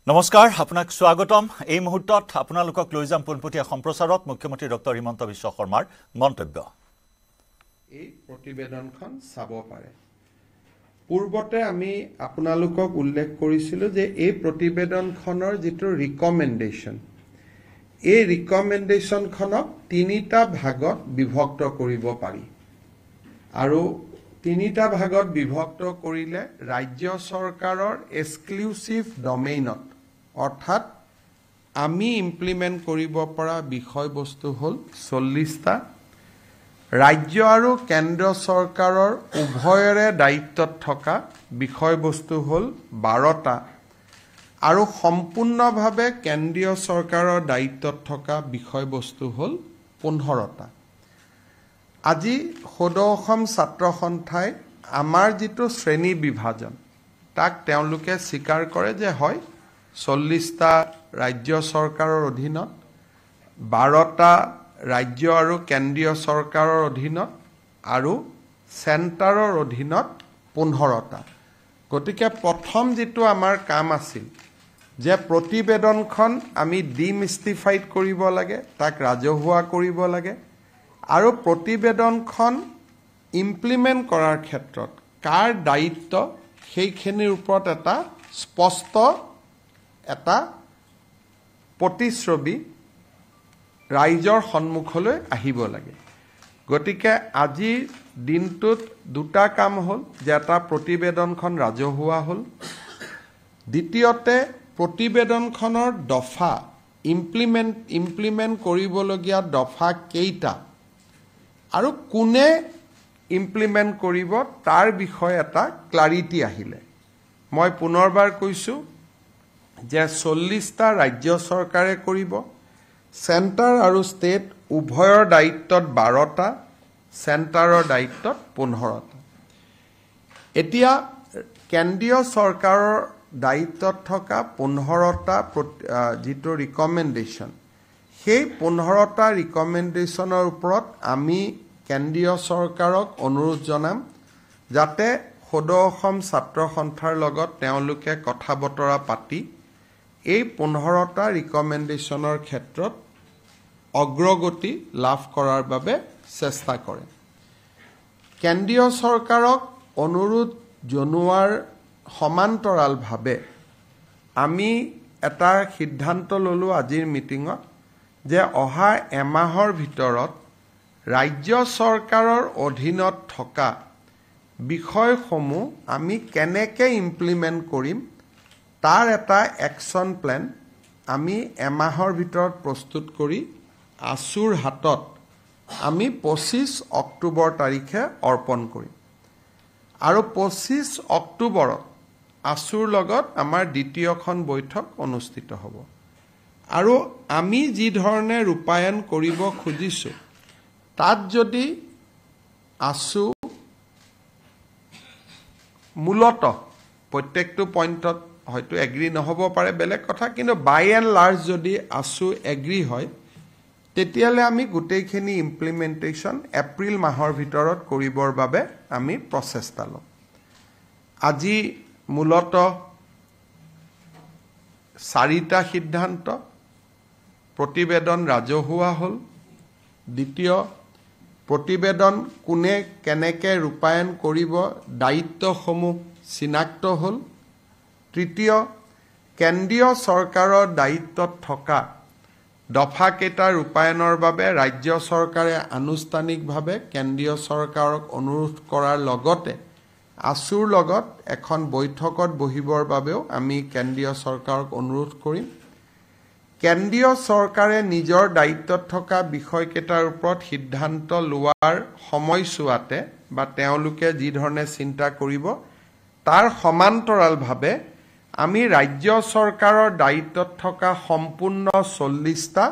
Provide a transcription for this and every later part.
নমস্কাৰ আপোনাক স্বাগতম এই মুহূৰ্তত আপোনালোকক লৈ যাম পোনপটীয়া সম্প্ৰচাৰত মুখ্যমন্ত্ৰী ডক্টৰ হিমন্ত বিশ্ব শৰ্মাৰ মন্তব্য এই প্ৰতিবেদনখন চাব পাৰে পূৰ্বতে আমি আপোনালোকক উল্লেখ কৰিছিলো যে এই প্ৰতিবেদনখনৰ যেটো ৰিকমেন্ডেশন এই ৰিকমেন্ডেশনখনক তিনিটা ভাগত বিভক্ত কৰিব পাৰি আৰু তিনিটা ভাগত বিভক্ত কৰিলে ৰাজ্য চৰকাৰৰ এক্সক্লুসিভ ডমেইনত অৰ্থাৎ আমি ইমপ্লিমেন্ট কৰিব পৰা বিষয়বস্তু হল 40টা ৰাজ্য আৰু কেন্দ্ৰ চৰকাৰৰ উভয়ৰে দায়িত্বত থকা বিষয়বস্তু হল 12টা আৰু সম্পূৰ্ণভাৱে কেন্দ্ৰীয় চৰকাৰৰ দায়িত্বত থকা বিষয়বস্তু হল 15টা আজি সদৌ অসম ছাত্ৰ সন্থাই আমাৰ যেটো শ্ৰেণী বিভাজন তাক তেওঁলোকে স্বীকাৰ কৰে যে হয় 40টা ৰাজ্য চৰকাৰৰ অধীনত 12টা ৰাজ্য আৰু কেন্দ্ৰীয় চৰকাৰৰ অধীনত আৰু চেণ্টাৰৰ অধীনত 15টা গতিকে প্ৰথম যেটো আমাৰ কাম আছিল যে প্ৰতিবেদনখন আমি ডিমিষ্টিফাইড কৰিব লাগে তাক ৰাজহুৱা কৰিব লাগে আৰু প্ৰতিবেদনখন ইমপ্লিমেন্ট কৰাৰ ক্ষেত্ৰত কাৰ দায়িত্ব সেইখিনিৰ ওপৰত এটা স্পষ্ট এটা প্ৰতিশ্ৰুতি ৰাইজৰ সন্মুখলৈ আহিব লাগে গতিকে আজি দিনটোত দুটা কাম হল যে এটা প্ৰতিবেদনখন ৰাজহুৱা হল দ্বিতীয়তে প্ৰতিবেদনখনৰ দফা ইমপ্লিমেন্ট কৰিবলগীয়া দফা কেইটা আৰু কোনে ইমপ্লিমেন্ট কৰিব তাৰ বিষয়ে এটা ক্লাৰিটি আহিলে মই পুনৰবাৰ কৈছো যে 40টা ৰাজ্য চৰকাৰে কৰিব চেণ্টাৰ আৰু ষ্টেট উভয়ৰ দায়িত্বত 12টা চেণ্টাৰৰ দায়িত্বত 15টা এতিয়া কেন্দ্ৰীয় চৰকাৰৰ দায়িত্বত থকা 15টা যেটো ৰিকমেন্ডেশন সেই 15টা ৰিকমেন্ডেশনৰ ওপৰত আমি কেন্দ্ৰীয় চৰকাৰক অনুৰোধ জনাম যাতে সদৌ অসম ছাত্ৰ সন্থাৰ লগত তেওঁলোকে কথা বতৰা পাতি এই 15টা ৰিকমেন্ডেশনৰ ক্ষেত্ৰত অগ্ৰগতি লাভ কৰাৰ বাবে চেষ্টা কৰে কেন্দ্ৰীয় চৰকাৰক অনুৰোধ জনোৱাৰ সমান্তৰালভাৱে আমি এটা সিদ্ধান্ত ললো আজিৰ মিটিঙত যে অহা এমাহৰ ভিতৰত ৰাজ্য চৰকাৰৰ অধীনত থকা বিষয়সমূহ আমি কেনেকৈ ইমপ্লিমেন্ট কৰিম তাৰ এটা একচন প্ল্যান আমি এমাহৰ ভিতৰত প্ৰস্তুত কৰি আসুৰ হাতত আমি 25 অক্টোবৰ তাৰিখে অৰ্পণ কৰিম আৰু 25 অক্টোবৰত আসুৰ লগত আমাৰ দ্বিতীয়খন বৈঠক অনুষ্ঠিত হ'ব আৰু আমি যি ধৰণে ৰূপায়ণ কৰিব খুজিছো তাত যদি আসু মূলত প্ৰত্যেকটো পইণ্টত হয়তো এগ্ৰি নহব পাৰে বেলেগ কথা কিন্তু বাই এণ্ড লাৰ্জ যদি আসু এগ্ৰি হয় তেতিয়ালে আমি গোটেইখিনি ইমপ্লিমেন্টেশন এপ্ৰিল মাহৰ ভিতৰত কৰিবৰ বাবে আমি প্ৰচেষ্টা লম আজি মূলত 4টা সিদ্ধান্ত প্ৰতিবেদন ৰাজহুৱা হল দ্বিতীয় প্ৰতিবেদন কোনে কেনেকৈ ৰূপায়ণ কৰিব দায়িত্বসমূহ চিনাক্ত হল তৃতীয় কেন্দ্ৰীয় চৰকাৰৰ দায়িত্বত থকা দফা কেইটা ৰূপায়ণৰ বাবে ৰাজ্য চৰকাৰে আনুষ্ঠানিকভাৱে কেন্দ্ৰীয় চৰকাৰক অনুৰোধ কৰাৰ লগতে আসুৰ লগত এখন বৈঠকত বহিবৰ বাবেও আমি কেন্দ্ৰীয় চৰকাৰক অনুৰোধ কৰিম কেন্দ্ৰীয় চৰকাৰে নিজৰ দায়িত্বত থকা বিষয়কেইটাৰ ওপৰত সিদ্ধান্ত লোৱাৰ সময়সূৱাতে বা তেওঁলোকে যি ধৰণে চিন্তা কৰিব তাৰ সমান্তৰালভাৱে আমি ৰাজ্য চৰকাৰৰ দায়িত্বত থকা সম্পূৰ্ণ 40টা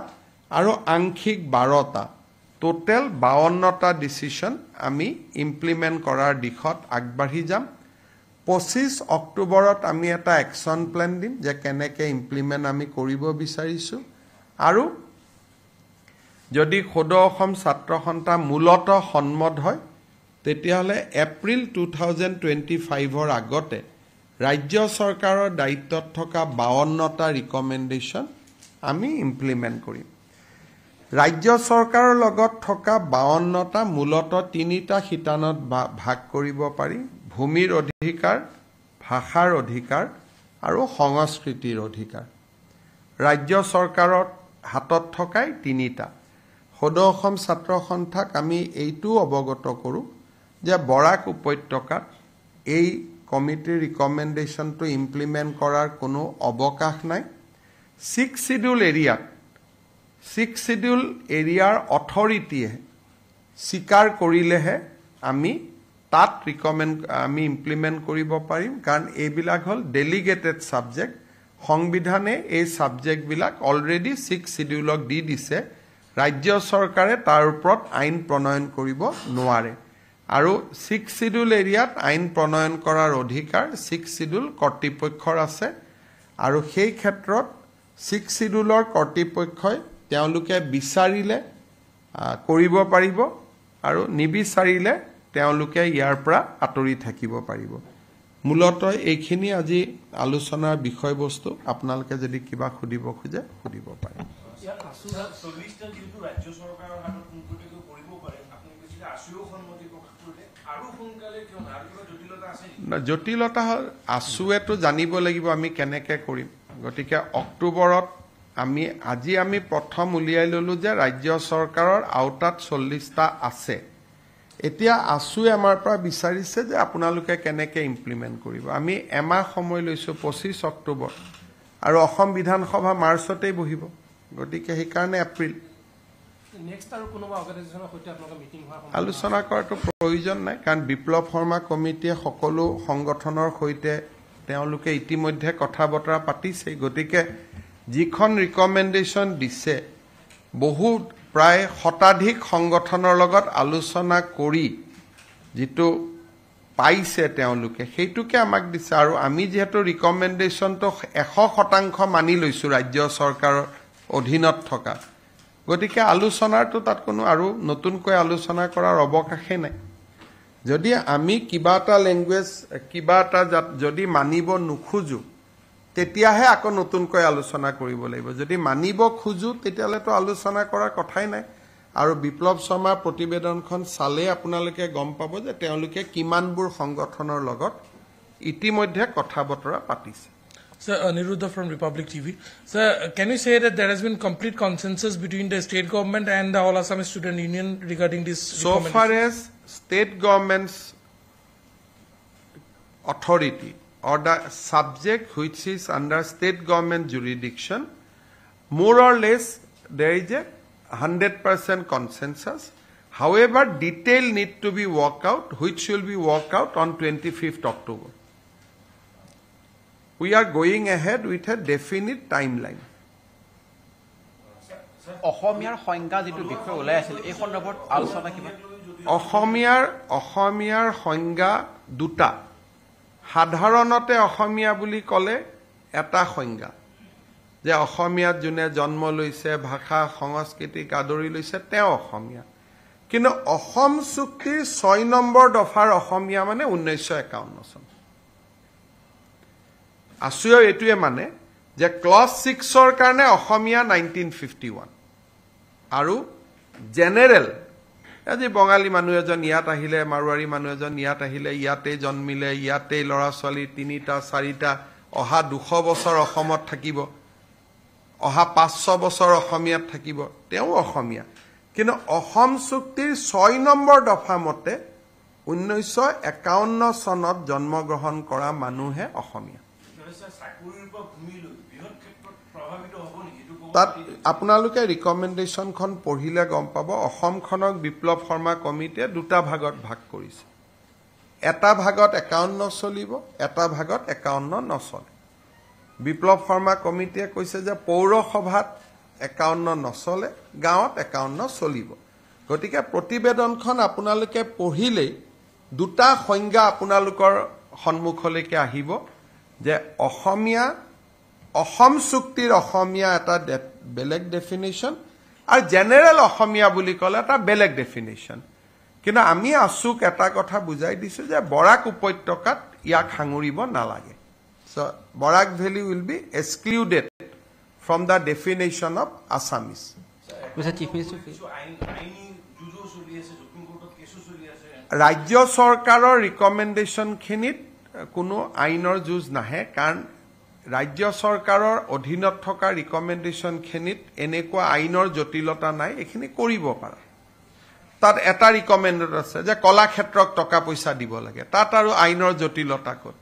আৰু আংশিক 12টা টোটেল 52টা ডিসিশন আমি ইমপ্লিমেন্ট কৰাৰ দিশত আগবাঢ়ি যাম 25 অক্টোবৰত আমি এটা একচন প্ল্যান দিম যে কেনেকৈ ইমপ্লিমেন্ট আমি কৰিব বিচাৰিছো আৰু যদি সদৌ অসম ছাত্ৰ সন্থা মূলত সন্মত হয় তেতিয়াহলে এপ্ৰিল 2025 আগতে ৰাজ্য চৰকাৰৰ দায়িত্বত থকা 52টা ৰিকমেণ্ডেশ্যন আমি ইমপ্লিমেণ্ট কৰিম ৰাজ্য চৰকাৰৰ লগত থকা 52টা মূলতঃ 3টা শিতানত ভাগ কৰিব পাৰি ভূমিৰ অধিকাৰ ভাষাৰ অধিকাৰ আৰু সংস্কৃতিৰ অধিকাৰ ৰাজ্য চৰকাৰৰ হাতত থকাই 3টা সদৌ অসম ছাত্ৰ সন্থাক আমি এইটো অৱগত কৰোঁ যে বৰাক উপত্যকাত এই কমিটিৰ ৰিকমেণ্ডেশ্যনটো ইমপ্লিমেণ্ট কৰাৰ কোনো অৱকাশ নাই 6 শিডিউল এৰিয়াৰ অথৰিটিয়ে স্বীকাৰ কৰিলেহে আমি তাত আমি ইমপ্লিমেণ্ট কৰিব পাৰিম কাৰণ এইবিলাক হ'ল ডেলিগেটেড ছাবজেক্ট সংবিধানে এই ছাবজেক্টবিলাক অলৰেডি 6 শিডিউলক দি দিছে ৰাজ্য চৰকাৰে তাৰ ওপৰত আইন প্ৰণয়ন কৰিব নোৱাৰে আৰু 6 শিডিউল এৰিয়াত আইন প্ৰণয়ন কৰাৰ অধিকাৰ 6 শিডিউল কৰ্তৃপক্ষৰ আছে আৰু সেই ক্ষেত্ৰত 6 শিডিউলৰ কৰ্তৃপক্ষই তেওঁলোকে বিচাৰিলে কৰিব পাৰিব আৰু নিবিচাৰিলে তেওঁলোকে ইয়াৰ পৰা আঁতৰি থাকিব পাৰিব মূলতঃ এইখিনি আজি আলোচনাৰ বিষয়বস্তু আপোনালোকে যদি কিবা সুধিব খোজে সুধিব পাৰে জটিলতা হ'ল আছুৱেতো জানিব লাগিব আমি কেনেকৈ কৰিম গতিকে অক্টোবৰত আজি আমি প্ৰথম উলিয়াই ল'লোঁ যে ৰাজ্য চৰকাৰৰ আওতাত 40টা আছে এতিয়া আছুৱে আমাৰ পৰা বিচাৰিছে যে আপোনালোকে কেনেকৈ ইমপ্লিমেণ্ট কৰিব আমি এমাহ সময় লৈছোঁ 25 অক্টোবৰ আৰু অসম বিধানসভা মাৰ্চতেই বহিব গতিকে সেইকাৰণে এপ্ৰিল আলোচনা কৰাটো প্ৰয়োজন নাই কাৰণ বিপ্লৱ শৰ্মা কমিটিয়ে সকলো সংগঠনৰ সৈতে তেওঁলোকে ইতিমধ্যে কথা বতৰা পাতিছে গতিকে যিখন ৰিকমেণ্ডেশ্যন দিছে বহুত প্ৰায় শতাধিক সংগঠনৰ লগত আলোচনা কৰি যিটো পাইছে তেওঁলোকে সেইটোকে আমাক দিছে আৰু আমি যেহেতু ৰিকমেণ্ডেশ্যনটো 100% মানি লৈছোঁ ৰাজ্য চৰকাৰৰ অধীনত থকা গতিকে আলোচনাৰটো তাত কোনো আৰু নতুনকৈ আলোচনা কৰাৰ অৱকাশে নাই যদি আমি কিবা এটা লেংগুৱেজ কিবা এটা যদি মানিব নোখোজো তেতিয়াহে আকৌ নতুনকৈ আলোচনা কৰিব লাগিব যদি মানিব খোজো তেতিয়াহ'লেতো আলোচনা কৰাৰ কথাই নাই আৰু বিপ্লৱ শৰ্মাৰ প্ৰতিবেদনখন চালে আপোনালোকে গম পাব যে তেওঁলোকে কিমানবোৰ সংগঠনৰ লগত ইতিমধ্যে কথা বতৰা পাতিছে Sir, Aniruddha from Republic TV. Sir, can you say that there has been complete consensus between the state government and the All Assam Student Union regarding this? So far as state government's authority or the subject which is under state government jurisdiction, more or less there is a 100% consensus. However, detail need to be worked out, which will be worked out on 25th October. We are going ahead with a definite timeline. অসমীয়াৰ সংজ্ঞা যেটো বিষয় ওলাই আছিল এই সন্দৰ্ভত আলোচনা কিবা অসমীয়াৰ সংজ্ঞা দুটা সাধাৰণতে অসমীয়া বুলি ক'লে এটা সংজ্ঞা যে অসমীয়াত যোনে জন্ম লৈছে ভাষা সংস্কৃতিক আদৰি লৈছে তেওঁ অসমীয়া কিন্তু অসম চুক্তিৰ 6 নম্বৰ দফাৰ অসমীয়া মানে 1951 চন আছুৱে এটোৱে মানে যে ক্লজ 6ৰ কাৰণে অসমীয়া 1951 আৰু জেনেৰেল আজি বঙালী মানুহ এজন ইয়াত আহিলে মাৰুৱাৰী মানুহ এজন ইয়াত আহিলে ইয়াতে জন্মিলে ইয়াতে ল'ৰা ছোৱালী 3টা 4টা অহা 200 বছৰ অসমত থাকিব অহা 500 বছৰ অসমীয়াত থাকিব তেওঁ অসমীয়া কিন্তু অসম চুক্তিৰ 6 নম্বৰ দফা মতে 1951 চনত জন্মগ্ৰহণ কৰা মানুহে অসমীয়া তাত আপোনালোকে ৰিকমেণ্ডেশ্যনখন পঢ়িলে গম পাব অসমখনক বিপ্লৱ শৰ্মা কমিটিয়ে দুটা ভাগত ভাগ কৰিছে এটা ভাগত 51 চলিব এটা ভাগত 51 নচলে বিপ্লৱ শৰ্মা কমিটিয়ে কৈছে যে পৌৰসভাত 51 নচলে গাঁৱত 51 চলিব গতিকে প্ৰতিবেদনখন আপোনালোকে পঢ়িলে দুটা সংজ্ঞা আপোনালোকৰ সন্মুখলৈকে আহিব যে অসমীয়া অসম চুক্তিৰ অসমীয়া এটা বেলেগ ডেফিনেশ্যন আৰু জেনেৰেল অসমীয়া বুলি ক'লে এটা বেলেগ ডেফিনেশ্যন কিন্তু আমি আছুক এটা কথা বুজাই দিছো যে বৰাক উপত্যকাত ইয়াক সাঙুৰিব নালাগে So Barak Valley will be excluded from the definition of Assamese. Mr. Chief Minister. ৰাজ্য চৰকাৰৰ ৰিকমেণ্ডেশ্যনখিনিত কোনো আইনৰ যুঁজ নাহে কাৰণ ৰাজ্য চৰকাৰৰ অধীনত থকা ৰিকমেণ্ডেশ্যনখিনিত এনেকুৱা আইনৰ জটিলতা নাই এইখিনি কৰিব পাৰে তাত এটা ৰিকমেণ্ডেড আছে যে কলাক্ষেত্ৰক টকা পইচা দিব লাগে তাত আৰু আইনৰ জটিলতা ক'ত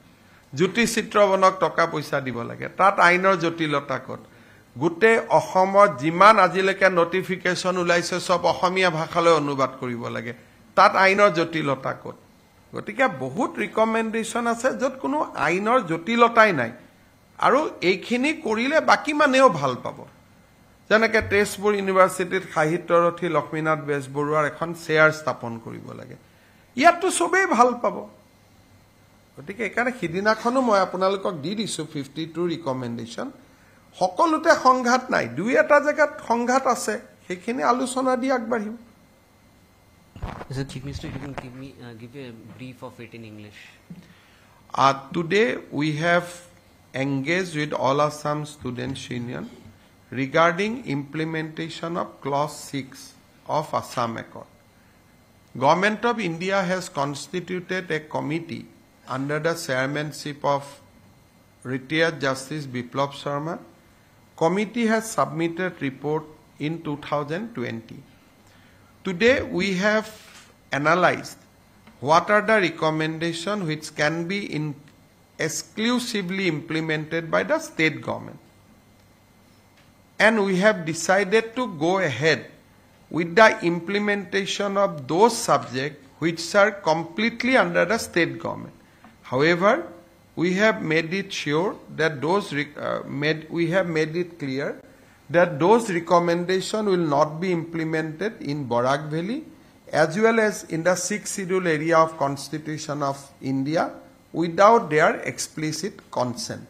জ্যোতি চিত্ৰবনক টকা পইচা দিব লাগে তাত আইনৰ জটিলতা ক'ত গোটেই অসমত যিমান আজিলৈকে নটিফিকেশ্যন ওলাইছে সব অসমীয়া ভাষালৈ অনুবাদ কৰিব লাগে তাত আইনৰ জটিলতা ক'ত গতিকে বহুত ৰিকমেণ্ডেশ্যন আছে য'ত কোনো আইনৰ জটিলতাই নাই আৰু এইখিনি কৰিলে বাকী মানেও ভাল পাব যেনেকৈ তেজপুৰ ইউনিভাৰ্চিটিত সাহিত্যৰথী লক্ষ্মীনাথ বেজবৰুৱাৰ এখন চেয়াৰ স্থাপন কৰিব লাগে ইয়াততো চবেই ভাল পাব গতিকে এইকাৰণে সিদিনাখনো মই আপোনালোকক দি দিছোঁ 52 ৰিকমেণ্ডেশ্যন সকলোতে সংঘাত নাই দুই এটা জেগাত সংঘাত আছে সেইখিনি আলোচনা দি আগবাঢ়িম Mr. Chief Minister, you can give a brief of it in English. Today we have engaged with All Assam Students Union regarding implementation of Clause 6 of Assam Accord. Government of India has constituted a committee under the chairmanship of retired Justice Biplab Sharma. Committee has submitted report in 2020. Today we have analyzed what are the recommendations which can be exclusively implemented by the state government. And we have decided to go ahead with the implementation of those subjects which are completely under the state government. However, we have made it sure that we have made it clear that those recommendations will not be implemented in Barak Valley as well as in the 6th schedule area of Constitution of India without their explicit consent.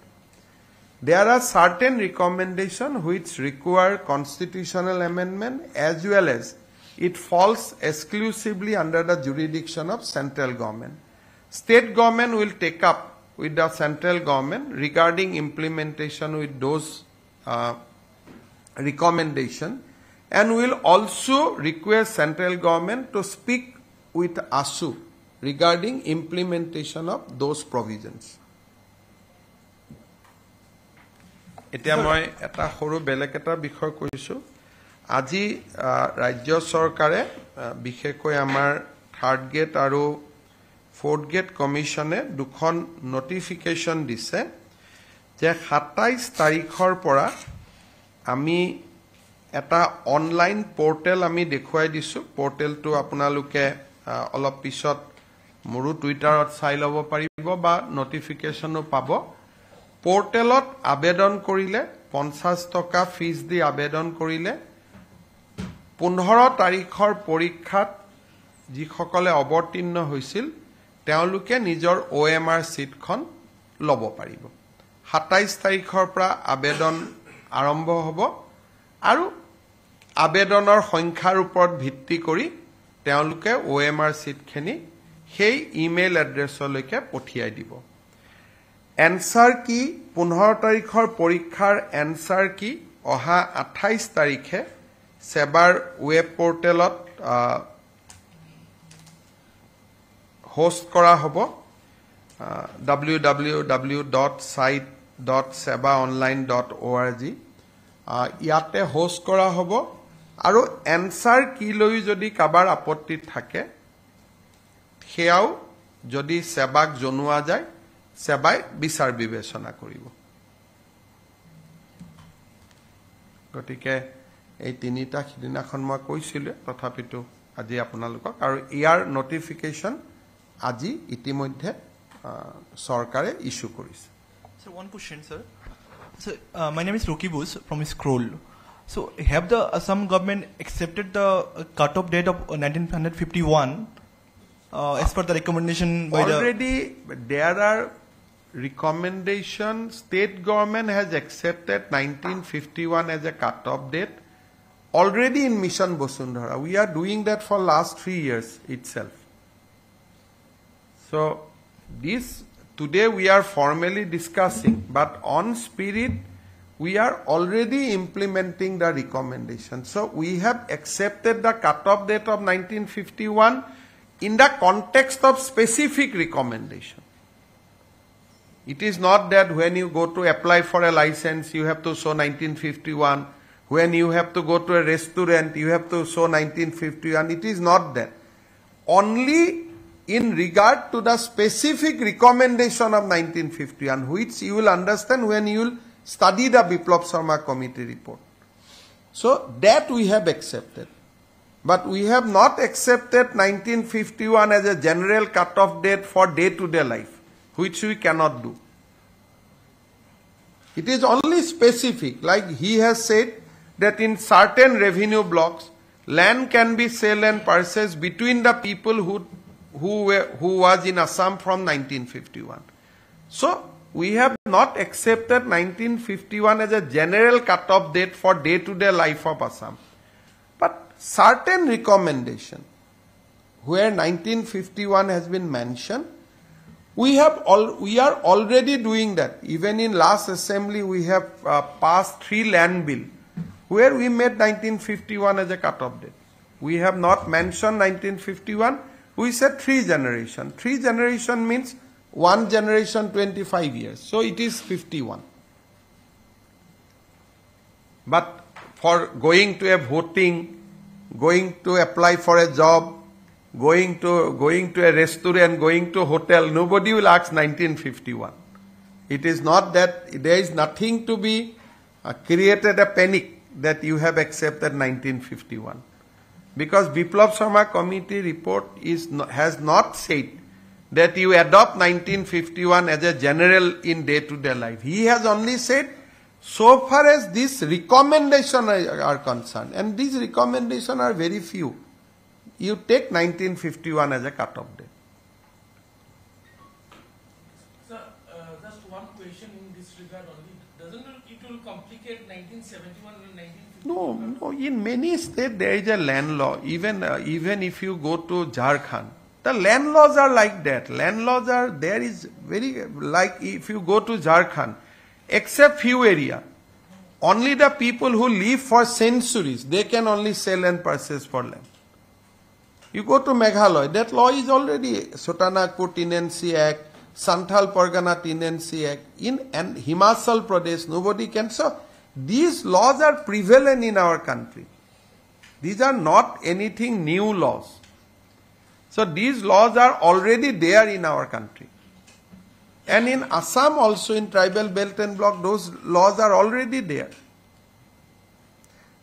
There are certain recommendations which require constitutional amendment as well as it falls exclusively under the jurisdiction of central government. State government will take up with the central government regarding implementation with those recommendation and will also request central government to speak with ASU regarding implementation of those provisions. এতিয়া মই এটা সৰু বেলেগ এটা বিষয় কৈছো আজি ৰাজ্য চৰকাৰে বিশেষকৈ আমাৰ থাৰ্ড গেট আৰু ফোৰ্থ গেট কমিশনে দুখন নোটিফিকেশন দিছে যে 27 তাৰিখৰ পৰা আমি এটা অনলাইন পোৰ্টেল আমি দেখুৱাই দিছো পোৰ্টেলটো আপোনালোকে অলপ পিছত মোৰো টুইটাৰত চাই ল'ব পাৰিব বা নোটিফিকেশনো পাব পোৰ্টেলত আবেদন কৰিলে 50 টকা ফিজ দি আবেদন কৰিলে 15 তাৰিখৰ পৰীক্ষাত যিসকলে অৱতীৰ্ণ হৈছিল তেওঁলোকে নিজৰ OMR সিটখন ল'ব পাৰিব 27 তাৰিখৰ পৰা আবেদন আৰম্ভ হ'ব আৰু আবেদনৰ সংখ্যাৰ ওপৰত ভিত্তি কৰি তেওঁলোকে OMR সিটখিনি সেই ইমেইল এড্ৰেছলৈকে পঠিয়াই দিব এনসাৰ কি 15 তাৰিখৰ পৰীক্ষাৰ এনসাৰ কি অহা 28 তাৰিখে সেবাৰ ওয়েব পোৰ্টেলত হোস্ট কৰা হ'ব www.site.sebaonline.org ইয়াতে হোস্ট কৰা হ'ব আৰু এনসাৰ কি লৈ যদি কাবাৰ আপত্তি থাকে হেয়াও যদি সেবাক জনোৱা যায় সেবাই বিচাৰ বিবেচনা কৰিব গতিকে এই তিনিটা খিদিনাখন মই কৈছিলো তথাপিতো আজি আপোনালোকক আৰু ইয়াৰ নোটিফিকেশন আজি ইতিমধ্যে সৰকাৰে ইস্যু কৰিছে Sir, one question, sir. So, my name is Roki Bose from Scroll. So, have the Assam government accepted the cut-off date of 1951 as per the recommendation by already there are recommendations state government has accepted 1951 as a cut-off date already in Mission Bosundhara. We are doing that for last 3 years itself. So, this today we are formally discussing, but on spirit, we are already implementing the recommendation. So we have accepted the cutoff date of 1951 in the context of specific recommendation. It is not that when you go to apply for a license, you have to show 1951. When you have to go to a restaurant, you have to show 1951. It is not that. Only in regard to the specific recommendation of 1951, which you will understand when you will study the Biplab Sharma committee report. So that we have accepted. But we have not accepted 1951 as a general cutoff date for day-to-day life, which we cannot do. It is only specific, like he has said that in certain revenue blocks, land can be sold and purchased between the people who was in Assam from 1951. So we have not accepted 1951 as a general cutoff date for day-to-day life of Assam. But certain recommendation where 1951 has been mentioned, we are already doing that. Even in last assembly, we have passed 3 land bill where we made 1951 as a cutoff date. We have not mentioned 1951. We said 3 generation. 3 generation means 1 generation 25 years. So it is 51. But for going to a voting, going to apply for a job, going to a restaurant, going to a hotel, nobody will ask 1951. It is not that there is nothing to be created a panic that you have accepted 1951. Because Biplab Sharma committee report has not said that you adopt 1951 as a general in day-to-day life. He has only said so far as these recommendations are concerned, and these recommendations are very few, you take 1951 as a cutoff date. Sir, just one question in this regard only. Doesn't it will complicate 1971 and 1951? No, in many states there is a land law. Even if you go to Jharkhand, the land laws are like that. Land laws are, there is very, like if you go to Jharkhand, except few area, only the people who live for centuries, they can only sell and purchase for land. You go to Meghalaya, that law is already Sotanagpur Tenancy Act, Santhal Pargana Tenancy Act, and Himachal Pradesh, nobody can. So these laws are prevalent in our country. These are not anything new laws. So these laws are already there in our country. And in Assam also, in tribal belt and block, those laws are already there.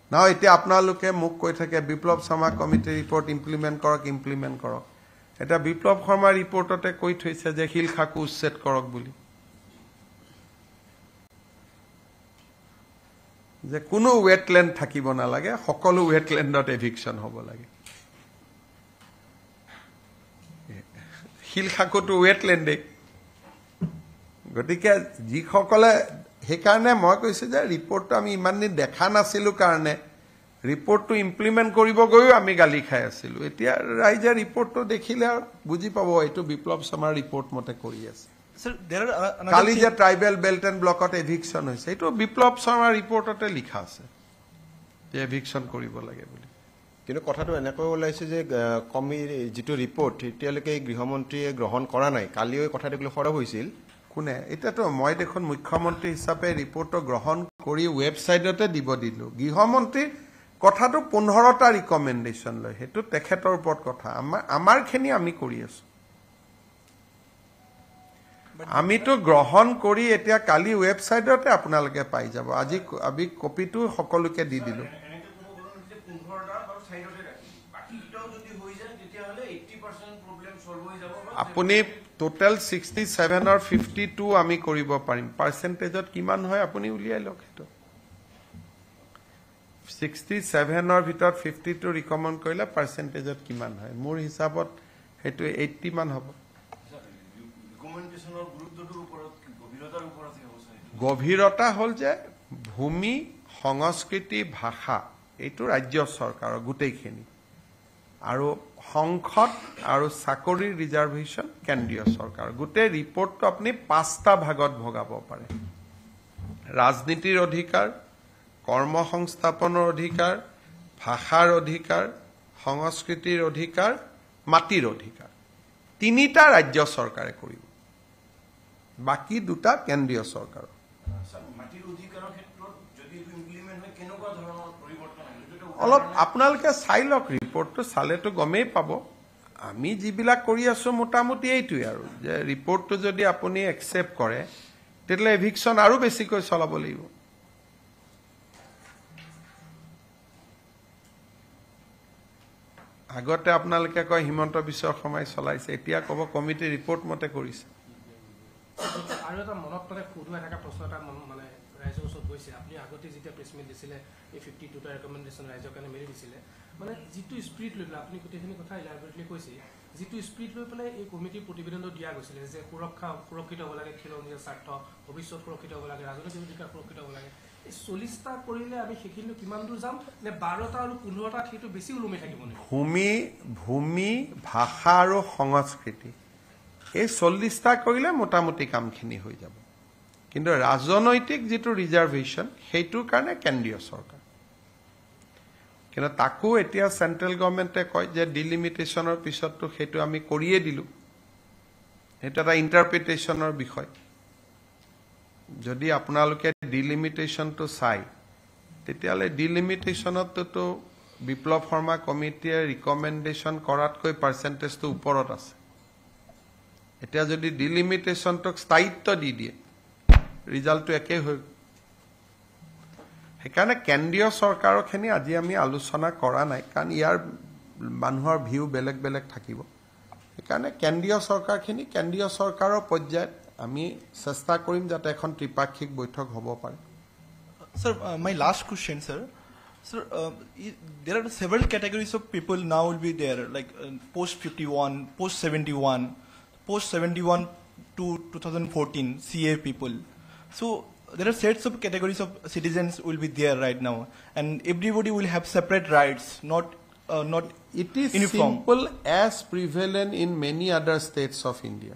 Now, ite apnaluke muk koi thake Biplab Sharma committee report implement korok. Eta Biplab Sharma reportote koi thoise je hil khaku usset korok buli. Je kuno wetland thakibo nalage, hokolo wetlandot eviction hobo lage. Hil khaku to wetland গতিকে যিসকলে সেইকাৰণে মই কৈছো যে ৰিপৰ্টটো আমি ইমান দিন দেখা নাছিলো কাৰণে ৰিপৰ্টটো ইমপ্লিমেন্ট কৰিব গৈও আমি গালি খাই আছিলো এতিয়া ৰাইজে ৰিপৰ্টটো দেখিলে বুজি পাব এইটো বিপ্লৱ শৰ্মাৰ ৰিপৰ্ট মতে কৰি আছে Sir, there are another কালি যে ট্ৰাইবেল বেল্ট এণ্ড ব্লকত এভিকশন হৈছে এইটো বিপ্লৱ শৰ্মাৰ ৰিপৰ্টতে লিখা আছে যে এভিকশন কৰিব লাগে বুলি কিন্তু কথাটো এনেকৈ ওলাইছে যে যিটো ৰিপৰ্ট এতিয়ালৈকে গৃহমন্ত্ৰীয়ে গ্ৰহণ কৰা নাই কালিও কথাটো সৰব হৈছিল কোনে এটাতো মই দেখোন মুখ্যমন্ত্ৰী হিচাপে ৰিপৰ্টটো গ্ৰহণ কৰি ৱেবসাইটতে দিব দিলো গৃহমন্ত্ৰী কথাটো 15টা ৰিকমেন্ডেশন লয় হেতু তেখেতৰ ওপৰত কথা আমাৰ খেনি আমি কৰি আছো আমিতো গ্ৰহণ কৰি এতিয়া কালি ৱেবসাইটতে আপোনালোকে পাই যাব আজি আমি কপিটো সকলোকে দি দিলো আপুনি টোটাল 67 or 52 আমি কৰিব পাৰিম পাৰ্সেন্টেজত কিমান হয় আপুনি উলিয়াই লওক হেতু 67 or ভিতৰত 52 ৰিকমেন্ড কৰিলে পাৰ্সেন্টেজত কিমান হয় মোৰ হিচাপত হেতু 80 মান হ'ব ৰিকমেন্ডেশনৰ গুৰুত্বটোৰ ওপৰত গভীৰতাৰ ওপৰত গভীৰতা হল যে ভূমি সংস্কৃতি ভাষা এইটো ৰাজ্য চৰকাৰৰ গুটেইখিনি আৰু সংসদ আৰু চাকৰিৰ ৰিজাৰ্ভেশ্যন কেন্দ্ৰীয় চৰকাৰ গোটেই ৰিপৰ্টটো আপুনি 5টা ভাগত ভগাব পাৰে ৰাজনীতিৰ অধিকাৰ কৰ্ম সংস্থাপনৰ অধিকাৰ ভাষাৰ অধিকাৰ সংস্কৃতিৰ অধিকাৰ মাটিৰ অধিকাৰ 3টা ৰাজ্য চৰকাৰে কৰিব বাকি 2টা কেন্দ্ৰীয় চৰকাৰ অলপ আপোনালোকে চাই লওক ৰিপৰ্টটো চালেতো গমেই পাব আমি যিবিলাক কৰি আছো মোটামুটি এইটোই আৰু যে ৰিপৰ্টটো যদি আপুনি একচেপ্ট কৰে তেতিয়ালে এভিকশন আৰু বেছিকৈ চলাব লাগিব আগতে আপোনালোকে কয় হিমন্ত বিশ্ব শৰ্মাই চলাইছে এতিয়া কব কমিটি ৰিপৰ্ট মতে কৰিছে আৰু এটা মনত মানে খুদুৱাই থকা প্ৰশ্ন এটা মানে ৰাইজৰ ওচৰত গৈছে আপুনি আগতে যেতিয়া প্ৰেছমিট দিছিলে এই 52টা ৰেকমেণ্ডেশ্যন ৰাইজৰ কাৰণে মেলি দিছিলে মানে যিটো স্পিৰিট লৈ পেলাই আপুনি গোটেইখিনি কথা ইলাবৰেটলি কৈছে যিটো স্পিৰিট লৈ পেলাই এই কমিটিৰ প্ৰতিবেদনটো দিয়া গৈছিলে যে সুৰক্ষিত হ'ব লাগে খেলৰ নিজৰ স্বাৰ্থ ভৱিষ্যত সুৰক্ষিত হ'ব লাগে ৰাজনৈতিক অধিকাৰ সুৰক্ষিত হ'ব লাগে এই 40টা কৰিলে আমি সেইখিনি কিমান দূৰ যাম নে 12টা আৰু 15টা সেইটো বেছি ওলমি থাকিব নেকি ভূমি ভাষা আৰু সংস্কৃতি এই 40টা কৰিলে মোটামুটি কামখিনি হৈ যাব কিন্তু ৰাজনৈতিক যেটো ৰিজাৰ্ভেশ্যন সেইটোৰ কাৰণে কেন্দ্ৰীয় চৰকাৰ কিন্তু তাকো এতিয়া সেন্ট্ৰেল গভৰ্নমেন্টে কয় যে ডিলিমিটেশনৰ পিছতটো সেইটো আমি কৰিয়ে দিলু এটা ইন্টাৰপ্ৰিটেশনৰ বিষয় যদি আপোনালোকে ডিলিমিটেশনটো চাই তেতিয়ালে ডিলিমিটেশনতটো বিপ্লৱ শৰ্মা কমিটিয়ে ৰিকমেণ্ডেশ্যন কৰাতকৈ পাৰ্চেন্টেজটো ওপৰত আছে এতিয়া যদি ডিলিমিটেশনটোক স্থায়িত্ব দি দিয়ে ৰিজাল্টটো একে হৈ সেইকাৰণে কেন্দ্ৰীয় চৰকাৰখিনি আজি আমি আলোচনা কৰা নাই কাৰণ ইয়াৰ মানুহৰ ভিউ বেলেগ বেলেগ থাকিব সেইকাৰণে কেন্দ্ৰীয় চৰকাৰখিনি কেন্দ্ৰীয় চৰকাৰৰ পৰ্যায়ত আমি চেষ্টা কৰিম যাতে এখন ত্ৰিপাক্ষিক বৈঠক হ'ব পাৰে Sir, my last question, sir. Sir, there are several categories of people now will be there, like post 51, post 71, post 71 to 2014 CA people. So there are sets of categories of citizens will be there right now, and everybody will have separate rights, not it is uniform. simple as prevalent in many other states of India.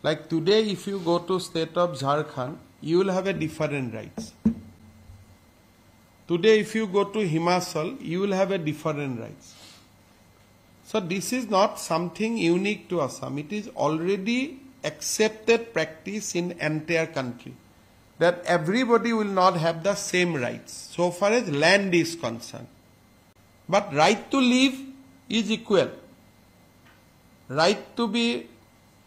Like today, if you go to state of Jharkhand, you will have a different rights. Today, if you go to Himachal, you will have a different rights. So this is not something unique to Assam. It is already accepted practice in entire country that everybody will not have the same rights so far as land is concerned. But right to live is equal. Right to be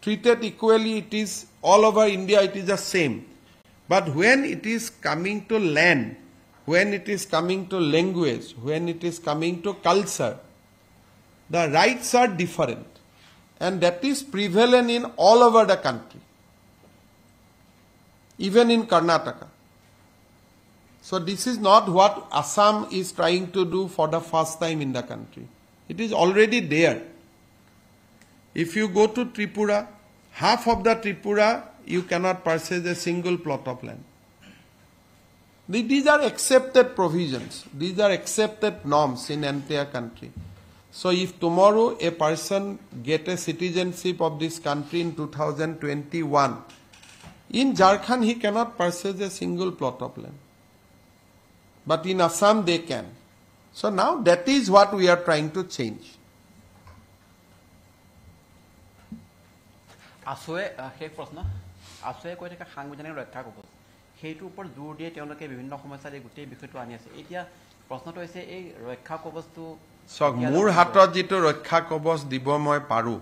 treated equally, it is all over India, it is the same. But when it is coming to land, when it is coming to language, when it is coming to culture, the rights are different. And that is prevalent in all over the country. Even in Karnataka. So this is not what Assam is trying to do for the first time in the country. It is already there. If you go to Tripura, half of the Tripura, you cannot purchase a single plot of land. These are accepted provisions. These are accepted norms in entire country. So if tomorrow a person get a citizenship of this country in 2021, in Jharkhand he cannot purchase a single plot of land. But in Assam they can. So now that is what we are trying to change. আসোৱে শেষ প্ৰশ্ন আসোৱে কৈ থকা সাংবিধানিক ৰক্ষা কবচ সেইটোৰ ওপৰত জোৰ দিয়ে তেওঁলোকে বিভিন্ন সমস্যাত এই গোটেই বিষয়টো আনি আছে এতিয়া প্ৰশ্নটো হৈছে এই ৰক্ষা কবচটো মোৰ হাতত যেটো ৰক্ষা কবচ দিব মই পাৰো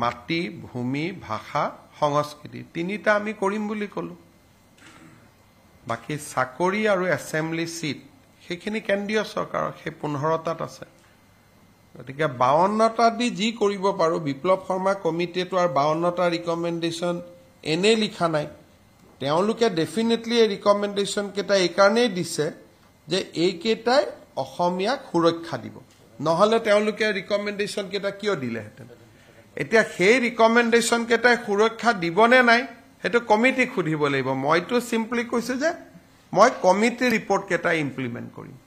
মাটি ভূমি ভাষা সংস্কৃতি তিনিটা আমি কৰিম বুলি কলো বাকি চাকৰি আৰু এছেম্বলি সিট সেইখিনি কেন্দ্ৰীয় চৰকাৰৰ সেই 15টাত আছে গতিকে 52টা দি যি কৰিব পাৰো বিপ্লৱ শৰ্মা কমিটিটো আৰু 52টা ৰিকমেণ্ডেশ্যন এনে লিখা নাই তেওঁলোকে ডেফিনেটলি এই ৰিকমেণ্ডেশ্যন কেটা এই কাৰণেই দিছে যে এই কেটাই অসমীয়াক সুৰক্ষা দিব নহলে তেওঁলোকে ৰিকমেণ্ডেশ্যন কেটা কিয় দিলেহেঁতেন এতিয়া সেই ৰিকমেণ্ডেশ্যন কেটাই সুৰক্ষা দিবনে নাই হেতু কমিটি খুদিব লাগিব মইতো সিম্পলি কৈছো যে মই কমিটি ৰিপৰ্ট কেটা ইমপ্লিমেন্ট কৰিম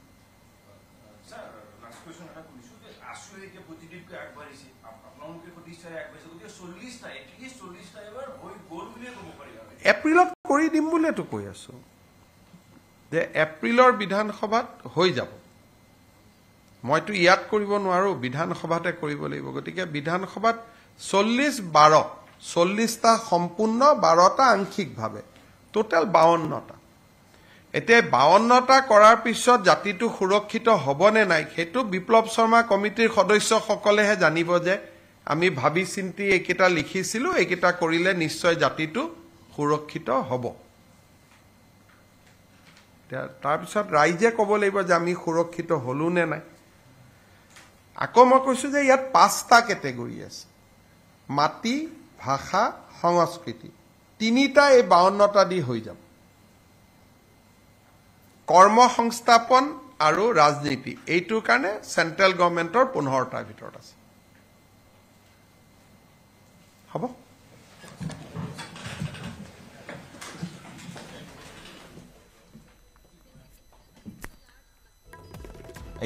এপ্ৰিলত কৰি দিম বুলিতো কৈ আছো যে এপ্ৰিলৰ বিধানসভাত হৈ যাব মইতো ইয়াত কৰিব নোৱাৰো বিধানসভাতে কৰিব লাগিব গতিকে বিধানসভাত 40টা সম্পূৰ্ণ 12টা আংশিকভাৱে টোটাল 52টা এতিয়া 52টা কৰাৰ পিছত জাতিটো সুৰক্ষিত হ'বনে নাই সেইটো বিপ্লৱ শৰ্মা কমিটিৰ সদস্যসকলেহে জানিব যে আমি ভাবি চিন্তি এইকেইটা লিখিছিলো এইকেইটা কৰিলে নিশ্চয় জাতিটো সুৰক্ষিত হ'ব তাৰ পিছত ৰাইজে ক'ব লাগিব যে আমি সুৰক্ষিত হলো নে নাই আকৌ মই কৈছো যে ইয়াত 5টা কেটেগৰী আছে মাটি ভাষা সংস্কৃতি তিনিটা এই 52টা দি হৈ যাব কৰ্ম সংস্থাপন আৰু ৰাজনীতি এইটোৰ কাৰণে সেন্ট্ৰেল গভৰ্ণমেণ্টৰ 15টাৰ ভিতৰত আছে হ'ব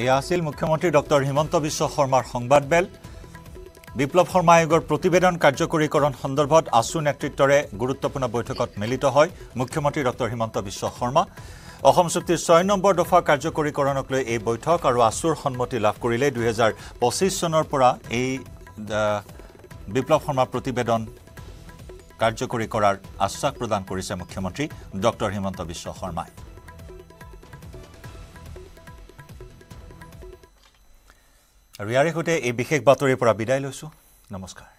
এয়া আছিল মুখ্যমন্ত্ৰী ডক্টৰ হিমন্ত বিশ্ব শৰ্মাৰ সংবাদমেল বিপ্লৱ শৰ্মা আয়োগৰ প্ৰতিবেদন কাৰ্যকৰীকৰণ সন্দৰ্ভত আছু নেতৃত্বৰে গুৰুত্বপূৰ্ণ বৈঠকত মিলিত হয় মুখ্যমন্ত্ৰী ডক্টৰ হিমন্ত বিশ্ব শৰ্মা অসম চুক্তিৰ 6 নম্বৰ দফা কাৰ্যকৰীকৰণক লৈ এই বৈঠক আৰু আছুৰ সন্মতি লাভ কৰিলে 2025 চনৰ পৰা এই বিপ্লৱ শৰ্মা প্ৰতিবেদন কাৰ্যকৰী কৰাৰ আশ্বাস প্ৰদান কৰিছে মুখ্যমন্ত্ৰী ডক্টৰ হিমন্ত বিশ্ব শৰ্মাই আৰু ইয়াৰে সৈতে এই বিশেষ বাতৰিৰ পৰা বিদায় লৈছো নমস্কাৰ